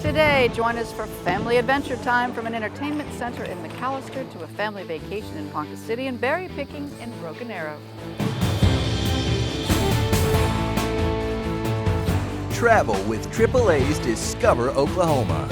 Today, join us for family adventure time, from an entertainment center in McAlester to a family vacation in Ponca City and berry picking in Broken Arrow. Travel with AAA's Discover Oklahoma.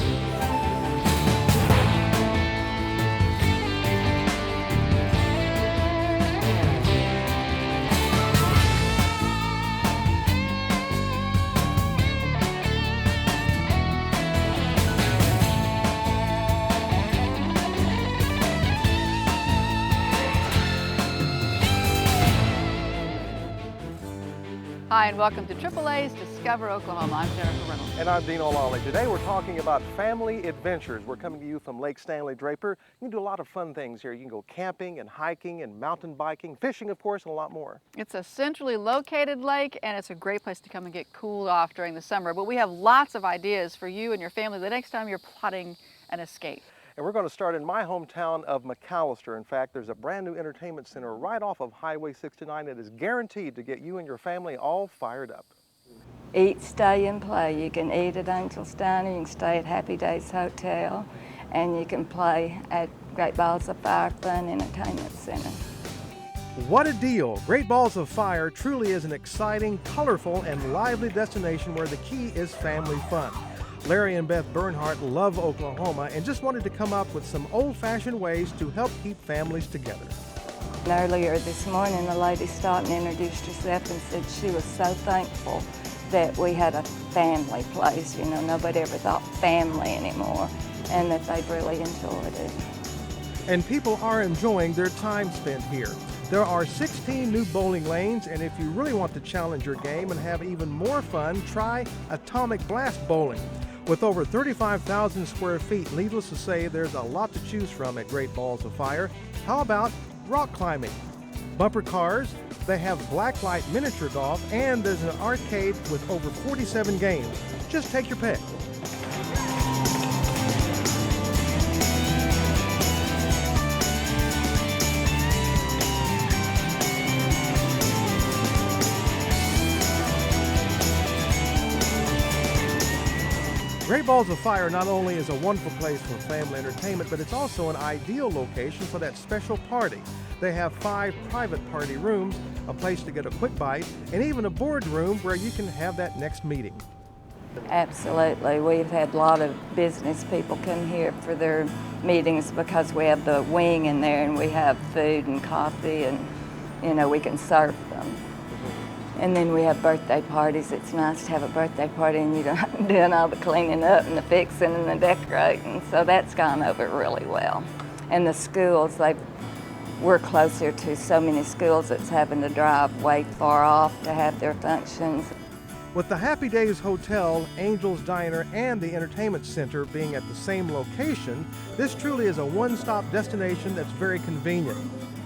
Hi, and welcome to AAA's Discover Oklahoma. I'm Jennifer Reynolds. And I'm Dean O'Lally. Today we're talking about family adventures. We're coming to you from Lake Stanley Draper. You can do a lot of fun things here. You can go camping and hiking and mountain biking, fishing, of course, and a lot more. It's a centrally located lake, and it's a great place to come and get cooled off during the summer. But we have lots of ideas for you and your family the next time you're plotting an escape. And we're going to start in my hometown of McAlester. In fact, there's a brand new entertainment center right off of Highway 69 that is guaranteed to get you and your family all fired up. Eat, stay, and play. You can eat at Angel's Diner, you can stay at Happy Days Hotel, and you can play at Great Balls of Fire Fun Entertainment Center. What a deal! Great Balls of Fire truly is an exciting, colorful, and lively destination where the key is family fun. Larry and Beth Bernhardt love Oklahoma and just wanted to come up with some old-fashioned ways to help keep families together. Earlier this morning, a lady stopped and introduced herself and said she was so thankful that we had a family place. You know, nobody ever thought family anymore, and that they've really enjoyed it. And people are enjoying their time spent here. There are 16 new bowling lanes, and if you really want to challenge your game and have even more fun, try Atomic Blast Bowling. With over 35,000 square feet, needless to say, there's a lot to choose from at Great Balls of Fire. How about rock climbing? Bumper cars, they have blacklight miniature golf, and there's an arcade with over 47 games. Just take your pick. Great Balls of Fire not only is a wonderful place for family entertainment, but it's also an ideal location for that special party. They have 5 private party rooms, a place to get a quick bite, and even a board room where you can have that next meeting. Absolutely. We've had a lot of business people come here for their meetings because we have the wing in there and we have food and coffee, and, you know, we can serve them. And then we have birthday parties. It's nice to have a birthday party and you don't doing all the cleaning up and the fixing and the decorating. So that's gone over really well. And the schools, we're closer to so many schools that's having to drive way far off to have their functions. With the Happy Days Hotel, Angel's Diner, and the Entertainment Center being at the same location, this truly is a one-stop destination that's very convenient.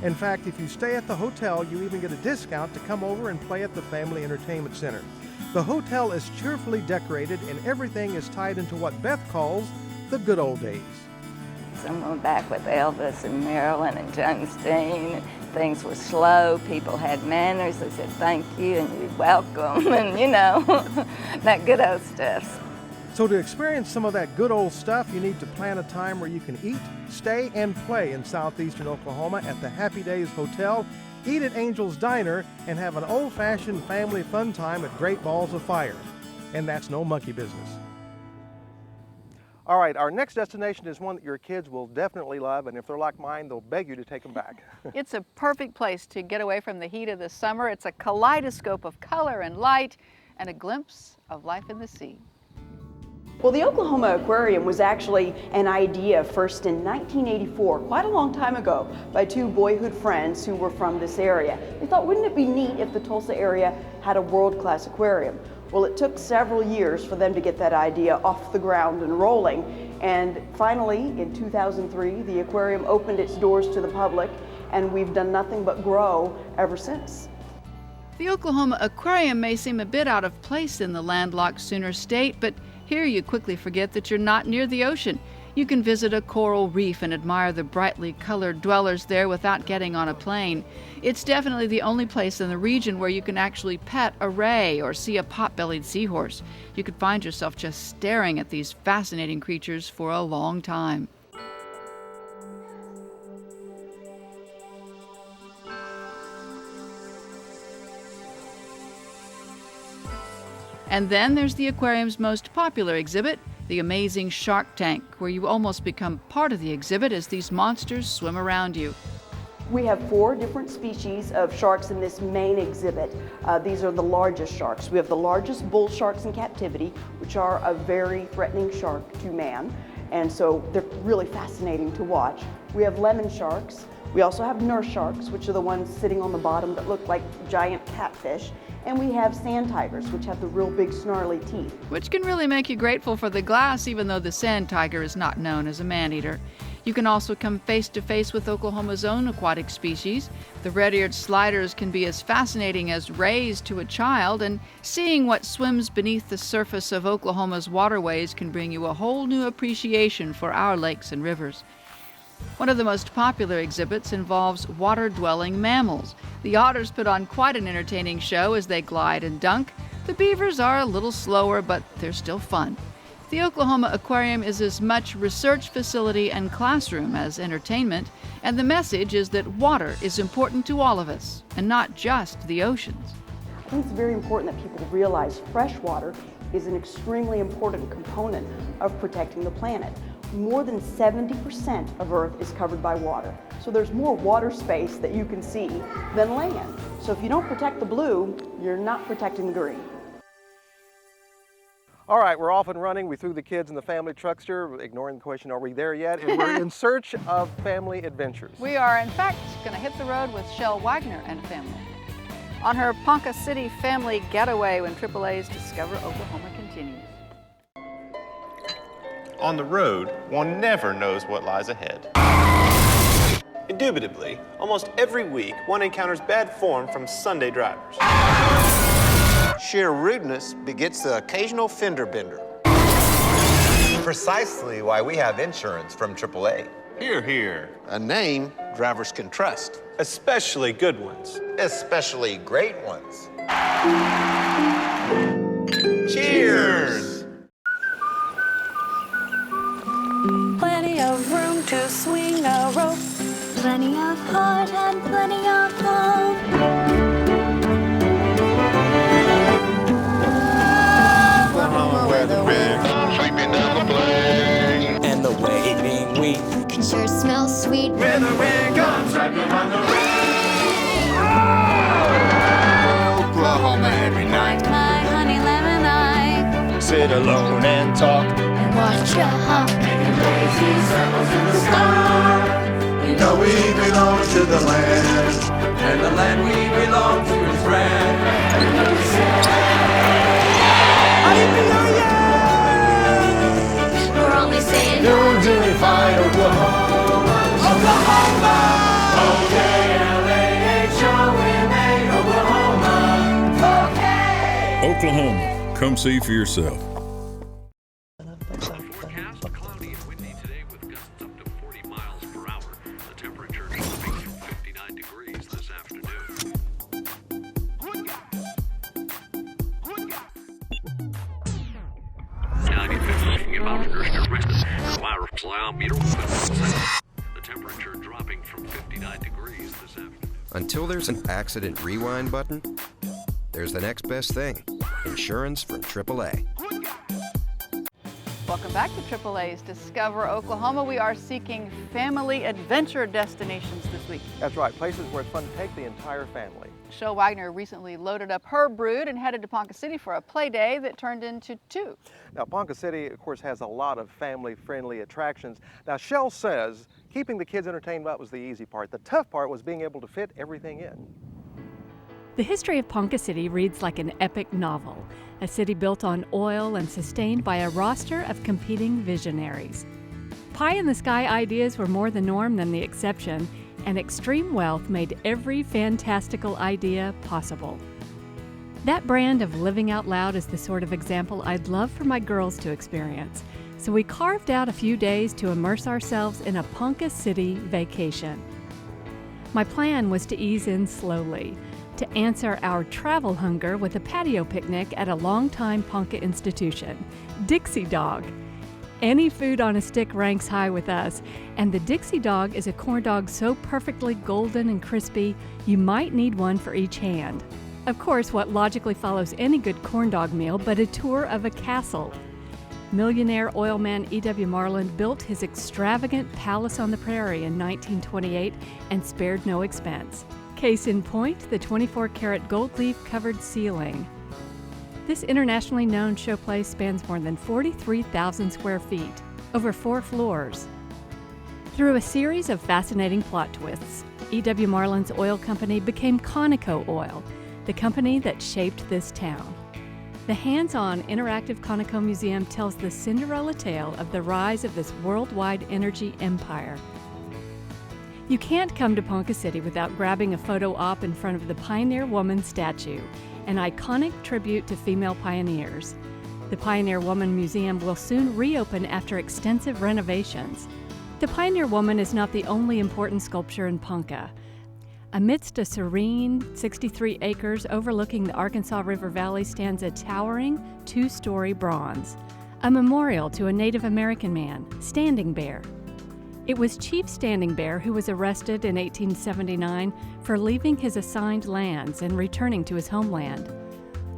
In fact, if you stay at the hotel, you even get a discount to come over and play at the Family Entertainment Center. The hotel is cheerfully decorated and everything is tied into what Beth calls the good old days. I'm back with Elvis and Marilyn and James Dean. Things were slow, people had manners, they said thank you and you're welcome, and you know, that good old stuff. So to experience some of that good old stuff, you need to plan a time where you can eat, stay, and play in southeastern Oklahoma at the Happy Days Hotel, eat at Angel's Diner, and have an old-fashioned family fun time at Great Balls of Fire. And that's no monkey business. All right, our next destination is one that your kids will definitely love, and if they're like mine, they'll beg you to take them back. It's a perfect place to get away from the heat of the summer. It's a kaleidoscope of color and light and a glimpse of life in the sea. Well, the Oklahoma Aquarium was actually an idea first in 1984, quite a long time ago, by 2 boyhood friends who were from this area. They thought, wouldn't it be neat if the Tulsa area had a world-class aquarium? Well, it took several years for them to get that idea off the ground and rolling. And finally, in 2003, the aquarium opened its doors to the public, and we've done nothing but grow ever since. The Oklahoma Aquarium may seem a bit out of place in the landlocked Sooner State, but here you quickly forget that you're not near the ocean. You can visit a coral reef and admire the brightly colored dwellers there without getting on a plane. It's definitely the only place in the region where you can actually pet a ray or see a pot-bellied seahorse. You could find yourself just staring at these fascinating creatures for a long time. And then there's the aquarium's most popular exhibit, the amazing Shark Tank, where you almost become part of the exhibit as these monsters swim around you. We have 4 different species of sharks in this main exhibit. These are the largest sharks. We have the largest bull sharks in captivity, which are a very threatening shark to man, and so they're really fascinating to watch. We have lemon sharks. We also have nurse sharks, which are the ones sitting on the bottom that look like giant catfish. And we have sand tigers, which have the real big snarly teeth. Which can really make you grateful for the glass, even though the sand tiger is not known as a man-eater. You can also come face to face with Oklahoma's own aquatic species. The red-eared sliders can be as fascinating as rays to a child, and seeing what swims beneath the surface of Oklahoma's waterways can bring you a whole new appreciation for our lakes and rivers. One of the most popular exhibits involves water-dwelling mammals. The otters put on quite an entertaining show as they glide and dunk. The beavers are a little slower, but they're still fun. The Oklahoma Aquarium is as much research facility and classroom as entertainment, and the message is that water is important to all of us, and not just the oceans. I think it's very important that people realize fresh water is an extremely important component of protecting the planet. More than 70% of Earth is covered by water. So there's more water space that you can see than land. So if you don't protect the blue, you're not protecting the green. All right, we're off and running. We threw the kids in the family truckster, ignoring the question, are we there yet? And we're in search of family adventures. We are, in fact, going to hit the road with Shel Wagner and family on her Ponca City family getaway when AAA's Discover Oklahoma continues. On the road, one never knows what lies ahead. Indubitably, almost every week, one encounters bad form from Sunday drivers. Sheer rudeness begets the occasional fender bender. Precisely why we have insurance from AAA. Hear, hear. A name drivers can trust. Especially good ones. Especially great ones. Cheers! Plenty of room to swing a rope. Plenty of heart and plenty of hope. Oklahoma weather comes sweeping down the plain. And the waving wheat can sure smell sweet. when the wind comes right behind the rain. Oklahoma every night. My honey lemon eye. Sit alone and talk. And watch ya hop. Making crazy circles in the sky. You know we belong to the land. And the land we belong to is grand. And we say, we're only saying you're doing fine, Oklahoma. Oklahoma! O-K-L-A-H-O-M-A, Oklahoma. Okay! Oklahoma, come see for yourself. Forecast cloudy and windy today with gusts up to 40 miles per hour. The temperature dropping to 59 degrees this afternoon. The temperature dropping from 59 degrees this afternoon. Until there's an accident rewind button, there's the next best thing. Insurance from AAA. Welcome back to AAA's Discover Oklahoma. We are seeking family adventure destinations this week. That's right, places where it's fun to take the entire family. Shel Wagner recently loaded up her brood and headed to Ponca City for a play day that turned into 2. Now, Ponca City, of course, has a lot of family-friendly attractions. Now, Shel says keeping the kids entertained was the easy part. The tough part was being able to fit everything in. The history of Ponca City reads like an epic novel, a city built on oil and sustained by a roster of competing visionaries. Pie-in-the-sky ideas were more the norm than the exception, and extreme wealth made every fantastical idea possible. That brand of living out loud is the sort of example I'd love for my girls to experience. So we carved out a few days to immerse ourselves in a Ponca City vacation. My plan was to ease in slowly, to answer our travel hunger with a patio picnic at a longtime Ponca institution, Dixie Dog. Any food on a stick ranks high with us, and the Dixie Dog is a corn dog so perfectly golden and crispy, you might need one for each hand. Of course, what logically follows any good corn dog meal but a tour of a castle. Millionaire oilman E.W. Marland built his extravagant palace on the prairie in 1928 and spared no expense. Case in point, the 24-karat gold leaf-covered ceiling. This internationally known showplace spans more than 43,000 square feet, over 4 floors. Through a series of fascinating plot twists, E.W. Marland's oil company became Conoco Oil, the company that shaped this town. The hands-on interactive Conoco Museum tells the Cinderella tale of the rise of this worldwide energy empire. You can't come to Ponca City without grabbing a photo op in front of the Pioneer Woman statue, an iconic tribute to female pioneers. The Pioneer Woman Museum will soon reopen after extensive renovations. The Pioneer Woman is not the only important sculpture in Ponca. Amidst a serene 63 acres overlooking the Arkansas River Valley stands a towering 2-story bronze, a memorial to a Native American man, Standing Bear. It was Chief Standing Bear who was arrested in 1879 for leaving his assigned lands and returning to his homeland.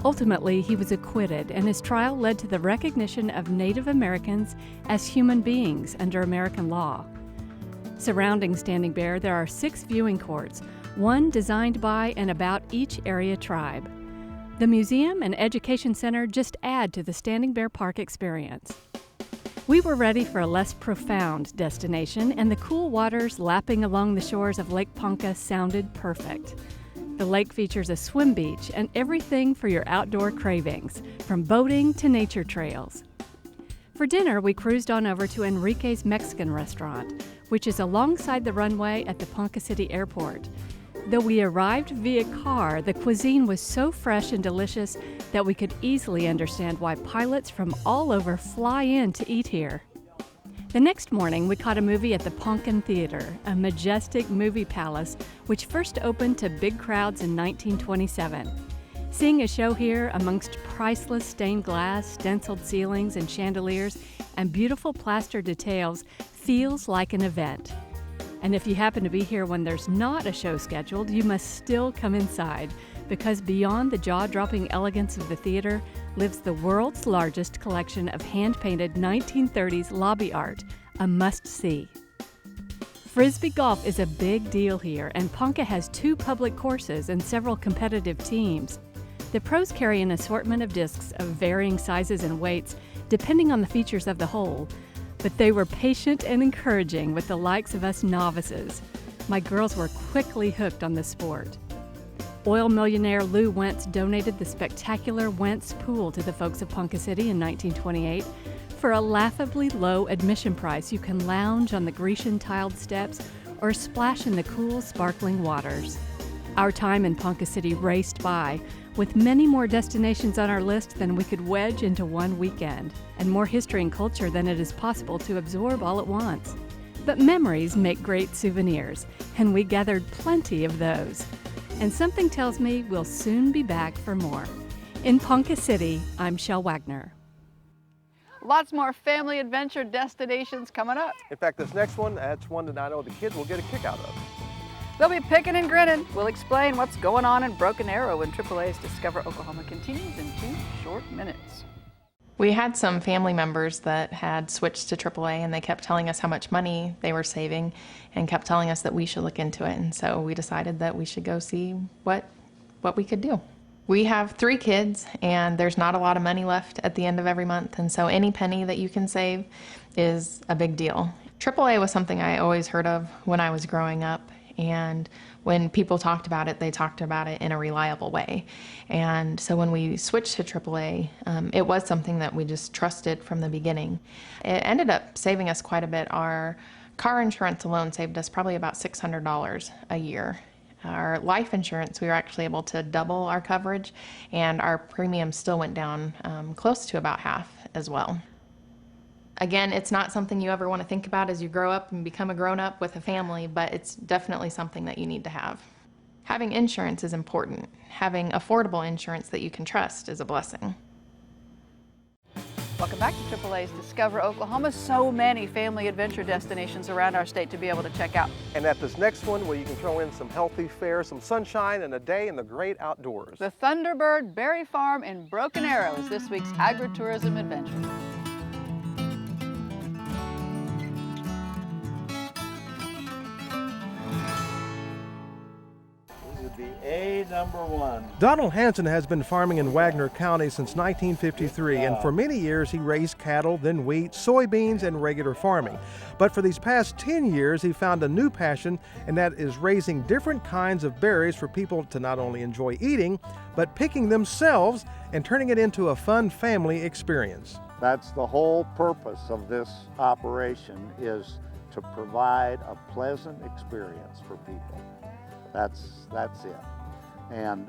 Ultimately, he was acquitted, and his trial led to the recognition of Native Americans as human beings under American law. Surrounding Standing Bear, there are 6 viewing courts, one designed by and about each area tribe. The museum and education center just add to the Standing Bear Park experience. We were ready for a less profound destination, and the cool waters lapping along the shores of Lake Ponca sounded perfect. The lake features a swim beach and everything for your outdoor cravings, from boating to nature trails. For dinner, we cruised on over to Enrique's Mexican restaurant, which is alongside the runway at the Ponca City Airport. Though we arrived via car, the cuisine was so fresh and delicious that we could easily understand why pilots from all over fly in to eat here. The next morning, we caught a movie at the Poncan Theater, a majestic movie palace which first opened to big crowds in 1927. Seeing a show here amongst priceless stained glass, stenciled ceilings and chandeliers, and beautiful plaster details feels like an event. And if you happen to be here when there's not a show scheduled, you must still come inside, because beyond the jaw-dropping elegance of the theater lives the world's largest collection of hand-painted 1930s lobby art, a must-see. Frisbee golf is a big deal here, and Ponca has 2 public courses and several competitive teams. The pros carry an assortment of discs of varying sizes and weights, depending on the features of the hole, but they were patient and encouraging with the likes of us novices. My girls were quickly hooked on the sport. Oil millionaire Lou Wentz donated the spectacular Wentz Pool to the folks of Ponca City in 1928. For a laughably low admission price, you can lounge on the Grecian tiled steps or splash in the cool, sparkling waters. Our time in Ponca City raced by, with many more destinations on our list than we could wedge into one weekend, and more history and culture than it is possible to absorb all at once. But memories make great souvenirs, and we gathered plenty of those. And something tells me we'll soon be back for more. In Ponca City, I'm Shel Wagner. Lots more family adventure destinations coming up. In fact, this next one, that's one that I know the kids will get a kick out of. They'll be picking and grinning. We'll explain what's going on in Broken Arrow when AAA's Discover Oklahoma continues in 2 short minutes. We had some family members that had switched to AAA, and they kept telling us how much money they were saving and kept telling us that we should look into it. And so we decided that we should go see what we could do. We have 3 kids, and there's not a lot of money left at the end of every month. And so any penny that you can save is a big deal. AAA was something I always heard of when I was growing up. And when people talked about it, they talked about it in a reliable way. And so when we switched to AAA, it was something that we just trusted from the beginning. It ended up saving us quite a bit. Our car insurance alone saved us probably about $600 a year. Our life insurance, we were actually able to double our coverage, and our premium still went down close to about half as well. Again, it's not something you ever want to think about as you grow up and become a grown-up with a family, but it's definitely something that you need to have. Having insurance is important. Having affordable insurance that you can trust is a blessing. Welcome back to AAA's Discover Oklahoma. So many family adventure destinations around our state to be able to check out. And at this next one, where you can throw in some healthy fare, some sunshine, and a day in the great outdoors. The Thunderbird Berry Farm in Broken Arrow is this week's agritourism adventure. A1. Donald Hanson has been farming in Wagner County since 1953, and for many years he raised cattle, then wheat, soybeans, and regular farming. But for these past 10 years, he found a new passion, and that is raising different kinds of berries for people to not only enjoy eating, but picking themselves and turning it into a fun family experience. That's the whole purpose of this operation, is to provide a pleasant experience for people. That's it. And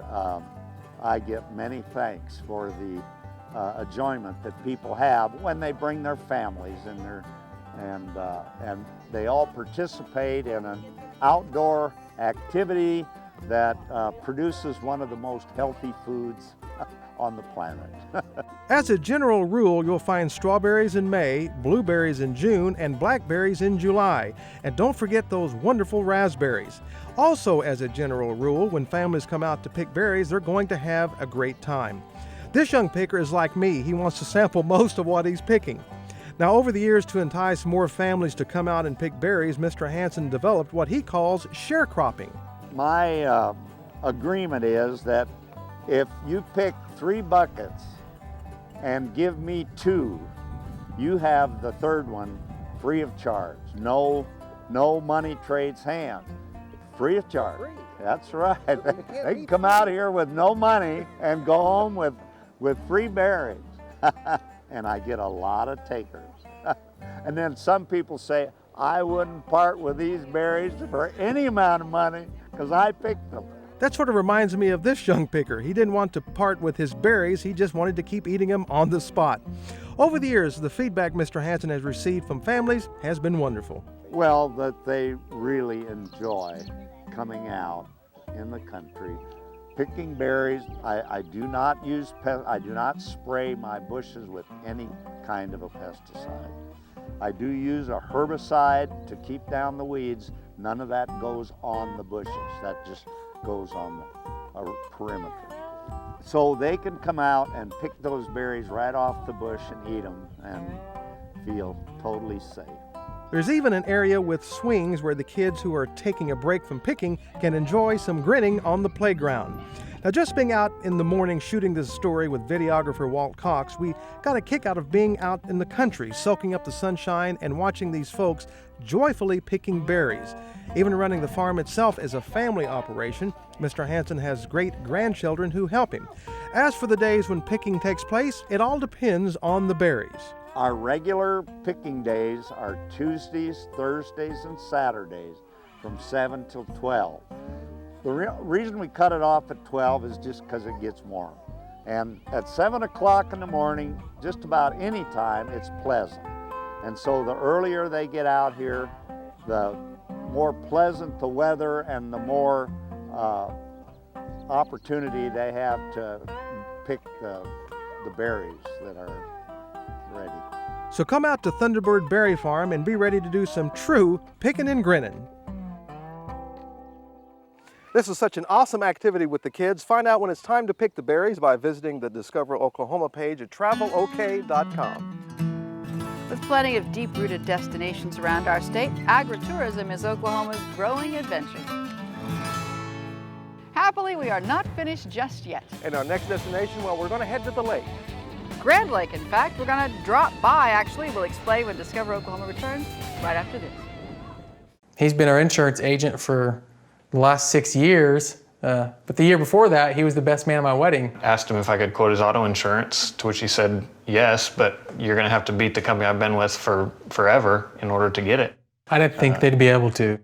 I get many thanks for the enjoyment that people have when they bring their families and they all participate in an outdoor activity that produces one of the most healthy foods on the planet. As a general rule, you'll find strawberries in May, blueberries in June, and blackberries in July. And don't forget those wonderful raspberries. Also, as a general rule, when families come out to pick berries, they're going to have a great time. This young picker is like me. He wants to sample most of what he's picking. Now, over the years, to entice more families to come out and pick berries, Mr. Hanson developed what he calls sharecropping. My agreement is that if you pick 3 buckets and give me 2, you have the third one free of charge. No money trades hands. Free of charge. Free. That's right. They can come out here with no money and go home with free berries. And I get a lot of takers. And then some people say, I wouldn't part with these berries for any amount of money because I picked them. That sort of reminds me of this young picker. He didn't want to part with his berries, he just wanted to keep eating them on the spot. Over the years, the feedback Mr. Hanson has received from families has been wonderful. Well, that they really enjoy coming out in the country, picking berries. I do not spray my bushes with any kind of a pesticide. I do use a herbicide to keep down the weeds. None of that goes on the bushes. That just goes on the perimeter. So they can come out and pick those berries right off the bush and eat them and feel totally safe. There's even an area with swings where the kids who are taking a break from picking can enjoy some grinning on the playground. Now, just being out in the morning shooting this story with videographer Walt Cox, we got a kick out of being out in the country, soaking up the sunshine and watching these folks joyfully picking berries. Even running the farm itself is a family operation. Mr. Hanson has great grandchildren who help him. As for the days when picking takes place, it all depends on the berries. Our regular picking days are Tuesdays, Thursdays, and Saturdays from 7 till 12. The reason we cut it off at 12 is just because it gets warm. And at 7 o'clock in the morning, just about any time, it's pleasant. And so the earlier they get out here, the more pleasant the weather and the more opportunity they have to pick the berries that are ready. So come out to Thunderbird Berry Farm and be ready to do some true picking and grinning. This is such an awesome activity with the kids. Find out when it's time to pick the berries by visiting the Discover Oklahoma page at travelok.com. With plenty of deep-rooted destinations around our state, agritourism is Oklahoma's growing adventure. Happily, we are not finished just yet. And our next destination, well, we're going to head to the lake. Grand Lake, in fact. We're going to drop by, actually. We'll explain when Discover Oklahoma returns right after this. He's been our insurance agent for the last 6 years, but the year before that, he was the best man at my wedding. Asked him if I could quote his auto insurance, to which he said yes, but you're going to have to beat the company I've been with for forever in order to get it. I didn't think they'd be able to.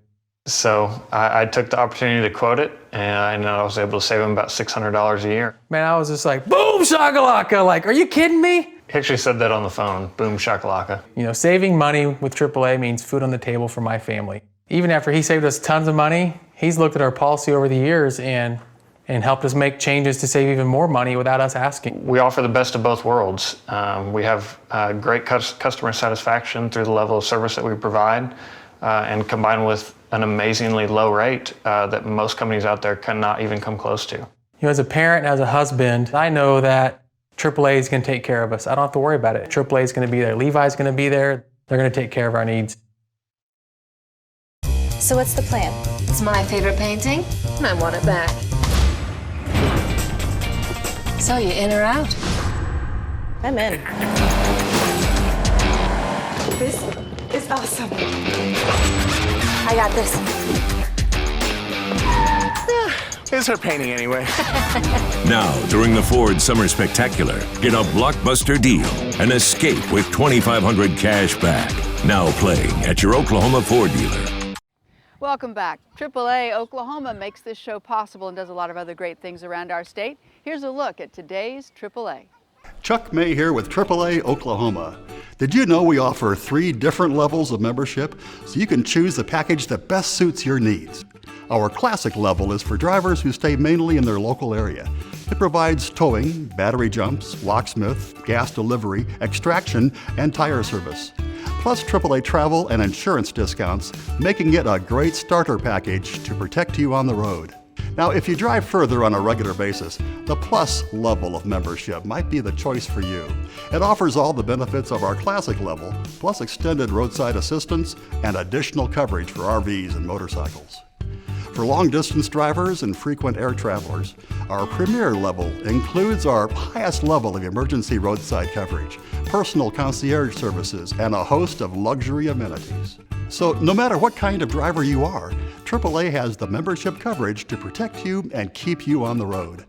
So I took the opportunity to quote it, and I was able to save him about $600 a year. Man, I was just like, boom, shakalaka! Like, are you kidding me? He actually said that on the phone, boom shakalaka. You know, saving money with AAA means food on the table for my family. Even after he saved us tons of money, he's looked at our policy over the years and helped us make changes to save even more money without us asking. We offer the best of both worlds. We have great customer satisfaction through the level of service that we provide, and combined with an amazingly low rate that most companies out there cannot even come close to. You know, as a parent and as a husband, I know that AAA is going to take care of us. I don't have to worry about it. AAA is going to be there. Levi's going to be there. They're going to take care of our needs. So what's the plan? It's my favorite painting, and I want it back. So you in or out? I'm in. This is awesome. I got this. It's her painting anyway. Now, during the Ford Summer Spectacular, get a blockbuster deal and escape with $2,500 cash back. Now playing at your Oklahoma Ford dealer. Welcome back. AAA Oklahoma makes this show possible and does a lot of other great things around our state. Here's a look at today's AAA. Chuck May here with AAA Oklahoma. Did you know we offer 3 different levels of membership so you can choose the package that best suits your needs? Our classic level is for drivers who stay mainly in their local area. It provides towing, battery jumps, locksmith, gas delivery, extraction, and tire service. Plus AAA travel and insurance discounts, making it a great starter package to protect you on the road. Now, if you drive further on a regular basis, the Plus level of membership might be the choice for you. It offers all the benefits of our classic level, plus extended roadside assistance and additional coverage for RVs and motorcycles. For long-distance drivers and frequent air travelers, our Premier level includes our highest level of emergency roadside coverage, personal concierge services, and a host of luxury amenities. So no matter what kind of driver you are, AAA has the membership coverage to protect you and keep you on the road.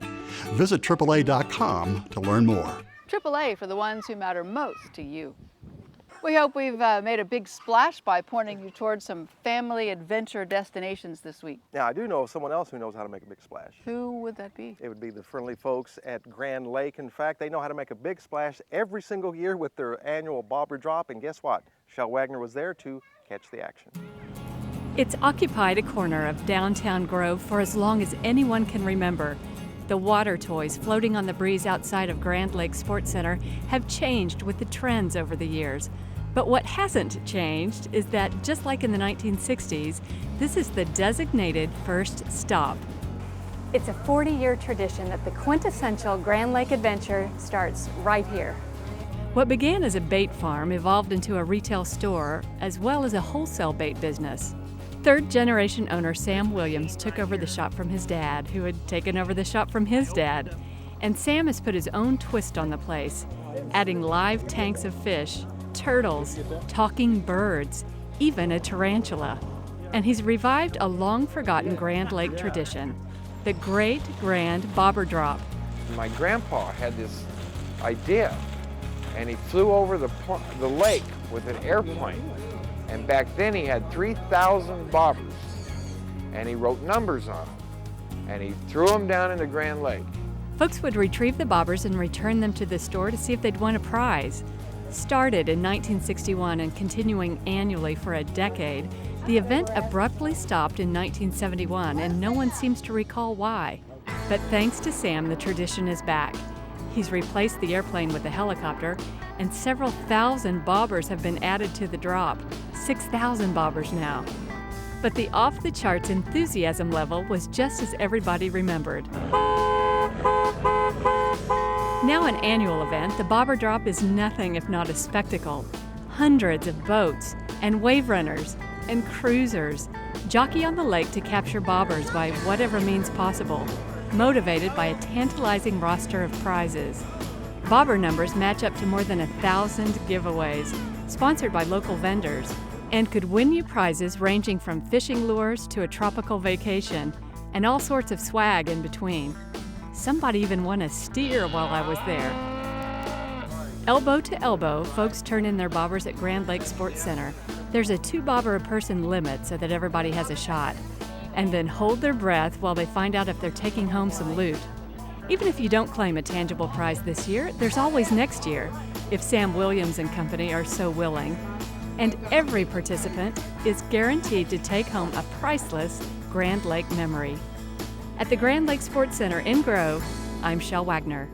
Visit AAA.com to learn more. AAA for the ones who matter most to you. We hope we've made a big splash by pointing you towards some family adventure destinations this week. Now, I do know someone else who knows how to make a big splash. Who would that be? It would be the friendly folks at Grand Lake. In fact, they know how to make a big splash every single year with their annual bobber drop. And guess what? Shel Wagner was there to catch the action. It's occupied a corner of downtown Grove for as long as anyone can remember. The water toys floating on the breeze outside of Grand Lake Sports Center have changed with the trends over the years. But what hasn't changed is that, just like in the 1960s, this is the designated first stop. It's a 40-year tradition that the quintessential Grand Lake adventure starts right here. What began as a bait farm evolved into a retail store, as well as a wholesale bait business. Third-generation owner Sam Williams took over the shop from his dad, who had taken over the shop from his dad. And Sam has put his own twist on the place, adding live tanks of fish, turtles, talking birds, even a tarantula. And he's revived a long-forgotten Grand Lake tradition, the Great Grand Bobber Drop. My grandpa had this idea, and he flew over the lake with an airplane. And back then he had 3,000 bobbers, and he wrote numbers on them, and he threw them down into Grand Lake. Folks would retrieve the bobbers and return them to the store to see if they'd won a prize. Started in 1961 and continuing annually for a decade, the event abruptly stopped in 1971, and no one seems to recall why. But thanks to Sam, the tradition is back. He's replaced the airplane with a helicopter, and several thousand bobbers have been added to the drop, 6,000 bobbers now. But the off-the-charts enthusiasm level was just as everybody remembered. Now an annual event, the Bobber Drop is nothing if not a spectacle. Hundreds of boats and wave runners and cruisers jockey on the lake to capture bobbers by whatever means possible, motivated by a tantalizing roster of prizes. Bobber numbers match up to more than 1,000 giveaways, sponsored by local vendors, and could win you prizes ranging from fishing lures to a tropical vacation, and all sorts of swag in between. Somebody even won a steer while I was there. Elbow to elbow, folks turn in their bobbers at Grand Lake Sports Center. There's a 2 bobber a person limit so that everybody has a shot. And then hold their breath while they find out if they're taking home some loot. Even if you don't claim a tangible prize this year, there's always next year. if Sam Williams and company are so willing. And every participant is guaranteed to take home a priceless Grand Lake memory. At the Grand Lake Sports Center in Grove, I'm Shel Wagner.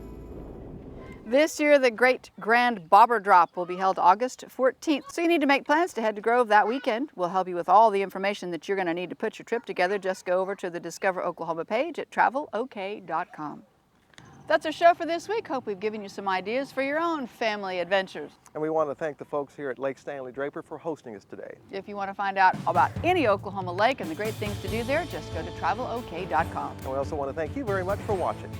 This year, the Great Grand Bobber Drop will be held August 14th, so you need to make plans to head to Grove that weekend. We'll help you with all the information that you're going to need to put your trip together. Just go over to the Discover Oklahoma page at travelok.com. That's our show for this week. Hope we've given you some ideas for your own family adventures. And we want to thank the folks here at Lake Stanley Draper for hosting us today. If you want to find out about any Oklahoma lake and the great things to do there, just go to travelok.com. And we also want to thank you very much for watching.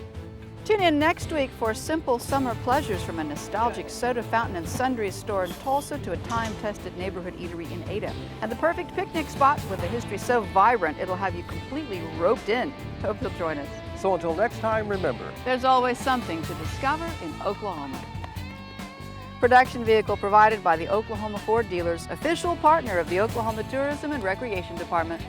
Tune in next week for simple summer pleasures, from a nostalgic soda fountain and sundries store in Tulsa to a time-tested neighborhood eatery in Ada. And the perfect picnic spot with a history so vibrant it'll have you completely roped in. Hope you'll join us. So until next time, remember, there's always something to discover in Oklahoma. Production vehicle provided by the Oklahoma Ford Dealers, official partner of the Oklahoma Tourism and Recreation Department.